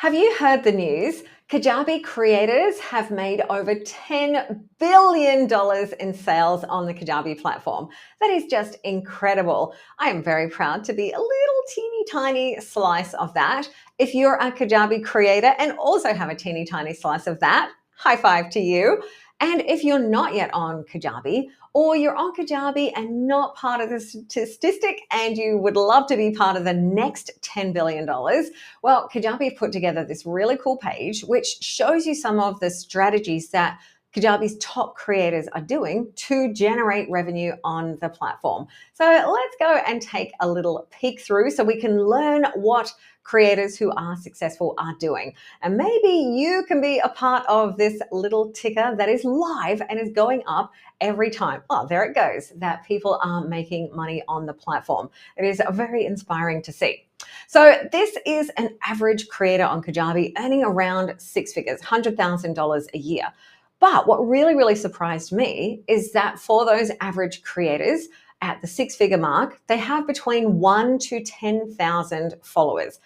Have you heard the news? Kajabi creators have made over $10 billion in sales on the Kajabi platform. That is just incredible. I am very proud to be a little teeny tiny slice of that. If you're a Kajabi creator and also have a teeny tiny slice of that, high five to you. And if you're not yet on Kajabi, or you're on Kajabi and not part of the statistic and you would love to be part of the next $10 billion, well, Kajabi put together this really cool page which shows you some of the strategies that Kajabi's top creators are doing to generate revenue on the platform. So let's go and take a little peek through so we can learn what creators who are successful are doing. And maybe you can be a part of this little ticker that is live and is going up every time. Oh, there it goes, that people are making money on the platform. It is very inspiring to see. So this is an average creator on Kajabi earning around six figures, $100,000 a year. But what really, really surprised me is that for those average creators at the six-figure mark, they have between 1 to 10,000 followers.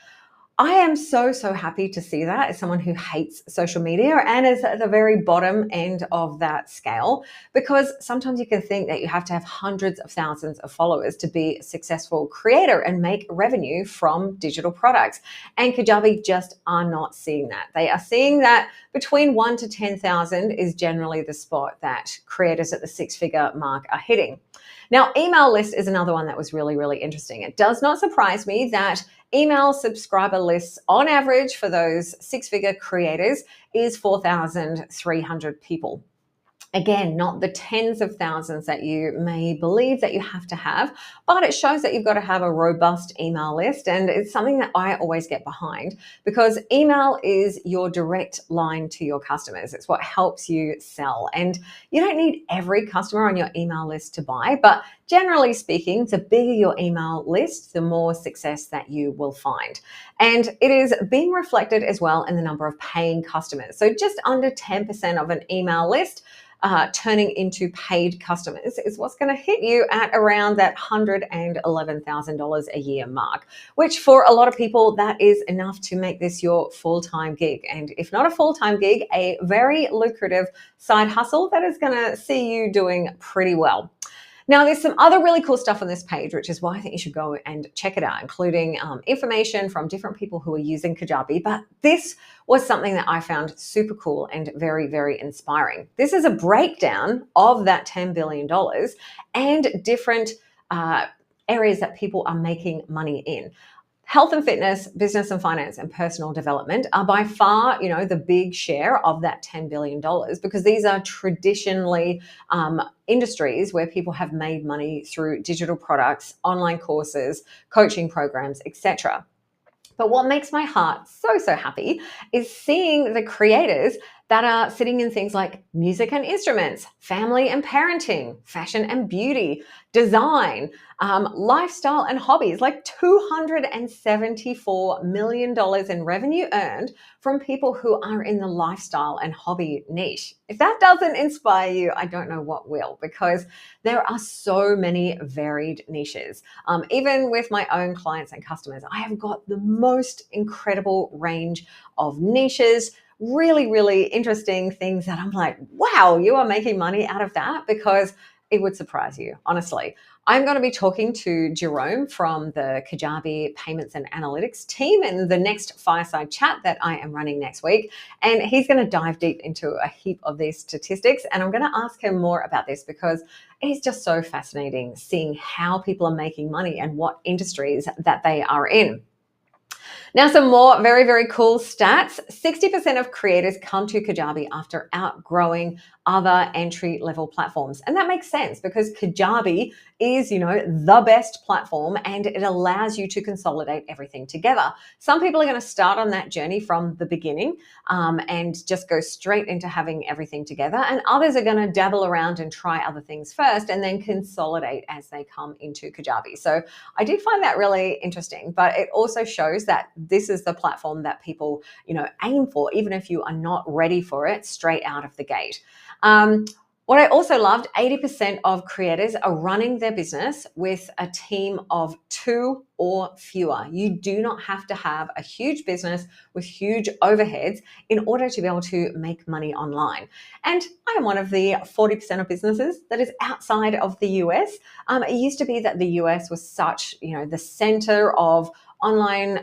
I am so happy to see that as someone who hates social media and is at the very bottom end of that scale, because sometimes you can think that you have to have hundreds of thousands of followers to be a successful creator and make revenue from digital products. And Kajabi just are not seeing that. They are seeing that between 1 to 10,000 is generally the spot that creators at the six-figure mark are hitting. Now, email list is another one that was really, really interesting. It does not surprise me that email subscriber lists on average for those six-figure creators is 4,300 people. Again, not the tens of thousands that you may believe that you have to have, but it shows that you've got to have a robust email list. And it's something that I always get behind because email is your direct line to your customers. It's what helps you sell. And you don't need every customer on your email list to buy, but generally speaking, the bigger your email list, the more success that you will find. And it is being reflected as well in the number of paying customers. So just under 10% of an email list turning into paid customers is what's going to hit you at around that $111,000 a year mark, which for a lot of people, that is enough to make this your full-time gig. And if not a full-time gig, a very lucrative side hustle that is going to see you doing pretty well. Now, there's some other really cool stuff on this page, which is why I think you should go and check it out, including information from different people who are using Kajabi. But this was something that I found super cool and very, very inspiring. This is a breakdown of that $10 billion and different areas that people are making money in. Health and fitness, business and finance, and personal development are by far, the big share of that $10 billion because these are traditionally industries where people have made money through digital products, online courses, coaching programs, etc. But what makes my heart so happy is seeing the creators that are sitting in things like music and instruments, family and parenting, fashion and beauty, design, lifestyle and hobbies, like $274 million in revenue earned from people who are in the lifestyle and hobby niche. If that doesn't inspire you, I don't know what will, because there are so many varied niches. Even with my own clients and customers, I have got the most incredible range of niches, really interesting things that I'm like, wow, you are making money out of that, because it would surprise you, honestly. I'm going to be talking to Jerome from the Kajabi Payments and Analytics team in the next Fireside Chat that I am running next week. And he's going to dive deep into a heap of these statistics. And I'm going to ask him more about this because it is just so fascinating seeing how people are making money and what industries that they are in. Now, some more very cool stats. 60% of creators come to Kajabi after outgrowing other entry-level platforms. And that makes sense because Kajabi is, the best platform and it allows you to consolidate everything together. Some people are going to start on that journey from the beginning and just go straight into having everything together. And others are going to dabble around and try other things first and then consolidate as they come into Kajabi. So I did find that really interesting, but it also shows that this is the platform that people, aim for, even if you are not ready for it straight out of the gate. What I also loved, 80% of creators are running their business with a team of 2 or fewer. You do not have to have a huge business with huge overheads in order to be able to make money online. And I am one of the 40% of businesses that is outside of the US. It used to be that the US was such, the center of online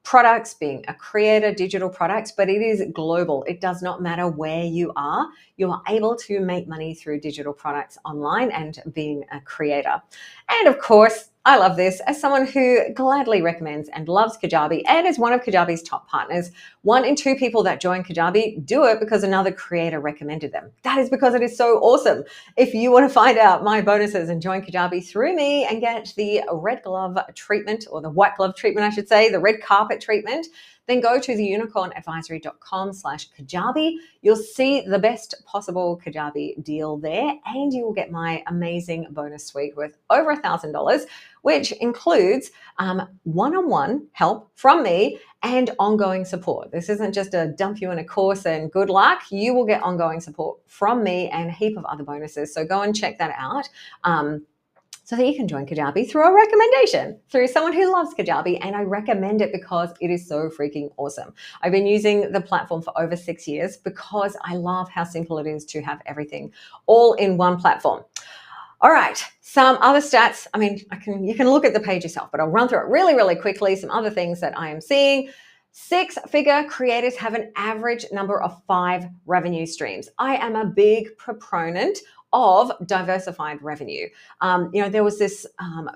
products, being a creator, digital products, but it is global. It does not matter where you are able to make money through digital products online and being a creator. And of course, I love this as someone who gladly recommends and loves Kajabi and is one of Kajabi's top partners. 1 in 2 people that join Kajabi do it because another creator recommended them. That is because it is so awesome. If you want to find out my bonuses and join Kajabi through me and get the red glove treatment, or the white glove treatment, I should say, the red carpet treatment, then go to theunicornadvisory.com/Kajabi. You'll see the best possible Kajabi deal there, and you will get my amazing bonus suite worth over $1,000, which includes one-on-one help from me and ongoing support. This isn't just a dump you in a course and good luck. You will get ongoing support from me and a heap of other bonuses. So go and check that out. So that you can join Kajabi through a recommendation, through someone who loves Kajabi, and I recommend it because it is so freaking awesome. I've been using the platform for over 6 years because I love how simple it is to have everything all in one platform. All right, some other stats. You can look at the page yourself, but I'll run through it really, really quickly. Some other things that I am seeing. 6-figure creators have an average number of 5 revenue streams. I am a big proponent of diversified revenue. There was this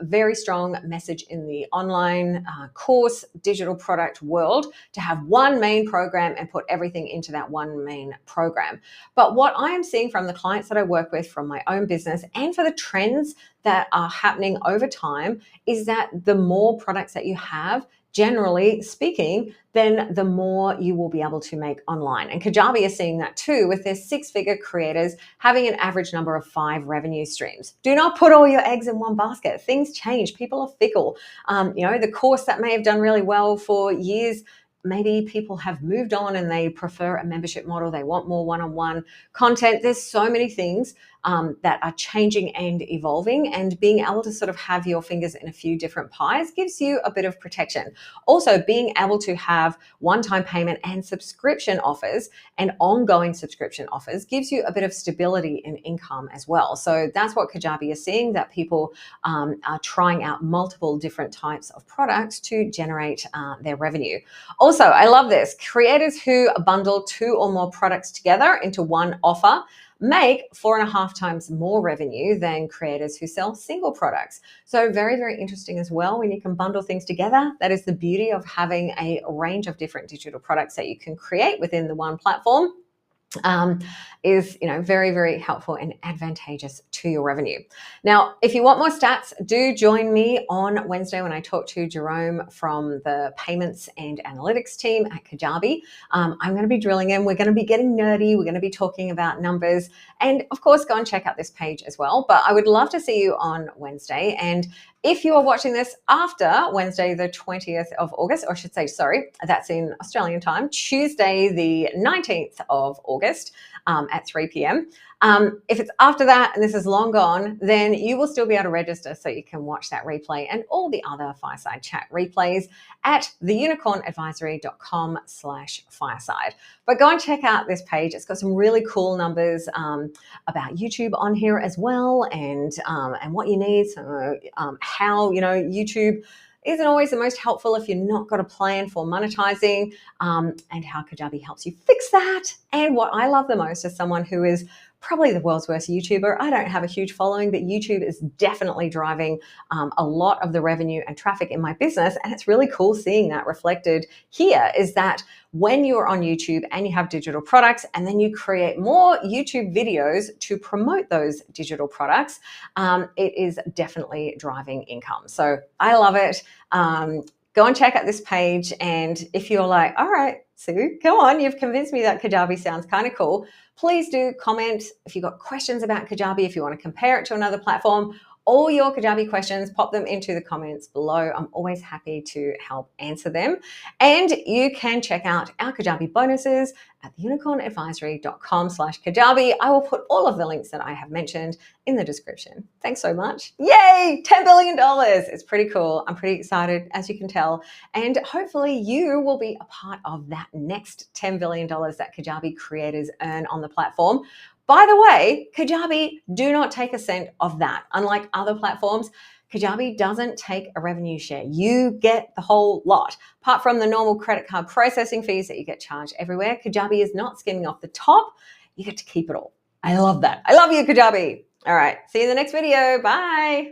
very strong message in the online course digital product world to have one main program and put everything into that one main program. But what I am seeing from the clients that I work with, from my own business, and for the trends that are happening over time, is that the more products that you have, generally speaking, then the more you will be able to make online. And Kajabi is seeing that too, with their 6-figure creators having an average number of 5 revenue streams. Do not put all your eggs in one basket. Things change. People are fickle. The course that may have done really well for years, maybe people have moved on and they prefer a membership model. They want more one-on-one content. There's so many things that are changing and evolving, and being able to sort of have your fingers in a few different pies gives you a bit of protection. Also, being able to have one-time payment and subscription offers and ongoing subscription offers gives you a bit of stability in income as well. So that's what Kajabi is seeing, that people are trying out multiple different types of products to generate their revenue. Also, I love this. Creators who bundle 2 or more products together into one offer make 4.5 times more revenue than creators who sell single products. So very, very interesting as well when you can bundle things together. That is the beauty of having a range of different digital products that you can create within the one platform. Is very, very helpful and advantageous to your revenue. Now, if you want more stats, do join me on Wednesday when I talk to Jerome from the payments and analytics team at Kajabi. I'm going to be drilling in. We're going to be getting nerdy. We're going to be talking about numbers, and of course, go and check out this page as well. But I would love to see you on Wednesday. And if you are watching this after Wednesday, the 20th of August, or I should say, sorry, that's in Australian time, Tuesday, the 19th of August at 3 p.m. If it's after that and this is long gone, then you will still be able to register so you can watch that replay and all the other Fireside Chat replays at theunicornadvisory.com/fireside. But go and check out this page. It's got some really cool numbers about YouTube on here as well, and what you need. So how YouTube isn't always the most helpful if you're not got a plan for monetizing, and how Kajabi helps you fix that. And what I love the most as someone who is probably the world's worst YouTuber. I don't have a huge following, but YouTube is definitely driving a lot of the revenue and traffic in my business. And it's really cool seeing that reflected here, is that when you're on YouTube and you have digital products and then you create more YouTube videos to promote those digital products, it is definitely driving income. So I love it. Go and check out this page. And if you're like, all right, Sue, come on, you've convinced me that Kajabi sounds kind of cool, please do comment if you've got questions about Kajabi, if you want to compare it to another platform, all your Kajabi questions, pop them into the comments below. I'm always happy to help answer them. And you can check out our Kajabi bonuses at theunicornadvisory.com/Kajabi. I will put all of the links that I have mentioned in the description. Thanks so much. Yay, $10 billion. It's pretty cool. I'm pretty excited, as you can tell. And hopefully you will be a part of that next $10 billion that Kajabi creators earn on the platform. By the way, Kajabi do not take a cent of that. Unlike other platforms, Kajabi doesn't take a revenue share. You get the whole lot. Apart from the normal credit card processing fees that you get charged everywhere, Kajabi is not skimming off the top. You get to keep it all. I love that. I love you, Kajabi. All right, see you in the next video. Bye.